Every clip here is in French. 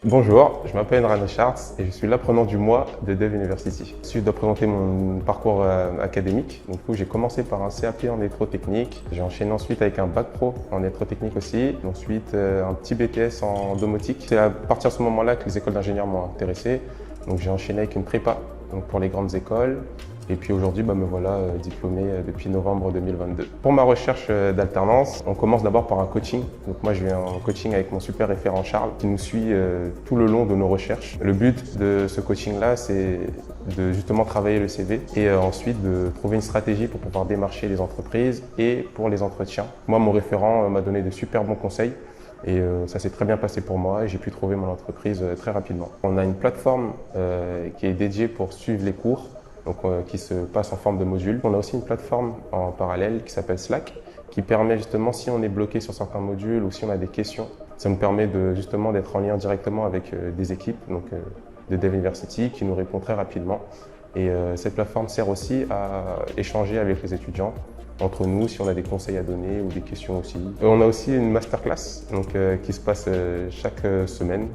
Bonjour, je m'appelle Rana Charts et je suis l'apprenant du mois de Dev University. Je dois présenter mon parcours académique. Du coup, j'ai commencé par un CAP en électrotechnique. J'ai enchaîné ensuite avec un bac pro en électrotechnique aussi. Ensuite, un petit BTS en domotique. C'est à partir de ce moment-là que les écoles d'ingénieurs m'ont intéressé. Donc, j'ai enchaîné avec une prépa pour les grandes écoles. Et puis aujourd'hui, me voilà diplômé depuis novembre 2022. Pour ma recherche d'alternance, on commence d'abord par un coaching. Donc moi, je vais en coaching avec mon super référent Charles, qui nous suit tout le long de nos recherches. Le but de ce coaching-là, c'est de justement travailler le CV et ensuite de trouver une stratégie pour pouvoir démarcher les entreprises et pour les entretiens. Moi, mon référent m'a donné de super bons conseils. Et ça s'est très bien passé pour moi et j'ai pu trouver mon entreprise très rapidement. On a une plateforme qui est dédiée pour suivre les cours, qui se passe en forme de module. On a aussi une plateforme en parallèle qui s'appelle Slack, qui permet justement, si on est bloqué sur certains modules ou si on a des questions, ça nous permet justement d'être en lien directement avec des équipes de Dev University qui nous répondent très rapidement. Et cette plateforme sert aussi à échanger avec les étudiants, entre nous, si on a des conseils à donner ou des questions aussi. On a aussi une masterclass qui se passe chaque semaine,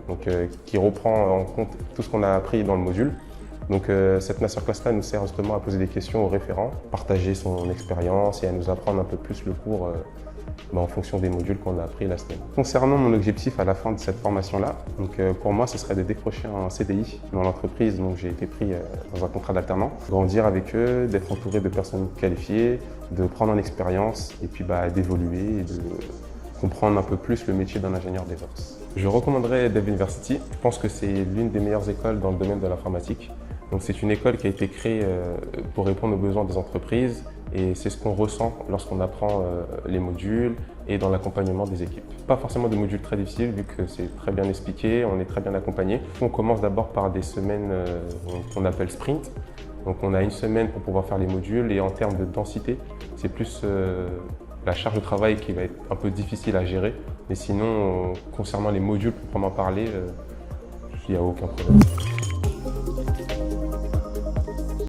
qui reprend en compte tout ce qu'on a appris dans le module. Cette masterclass-là nous sert justement à poser des questions aux référents, partager son expérience et à nous apprendre un peu plus le cours en fonction des modules qu'on a appris la semaine. Concernant mon objectif à la fin de cette formation-là, pour moi, ce serait de décrocher un CDI dans l'entreprise. J'ai été pris dans un contrat d'alternant, grandir avec eux, d'être entouré de personnes qualifiées, de prendre en expérience et puis d'évoluer et de comprendre un peu plus le métier d'un ingénieur DevOps. Je recommanderais Dev University. Je pense que c'est l'une des meilleures écoles dans le domaine de l'informatique. C'est une école qui a été créée pour répondre aux besoins des entreprises et c'est ce qu'on ressent lorsqu'on apprend les modules et dans l'accompagnement des équipes. Pas forcément de modules très difficiles vu que c'est très bien expliqué, on est très bien accompagné. On commence d'abord par des semaines qu'on appelle sprint. On a une semaine pour pouvoir faire les modules et en termes de densité, c'est plus la charge de travail qui va être un peu difficile à gérer. Mais sinon, concernant les modules proprement parler, il n'y a aucun problème.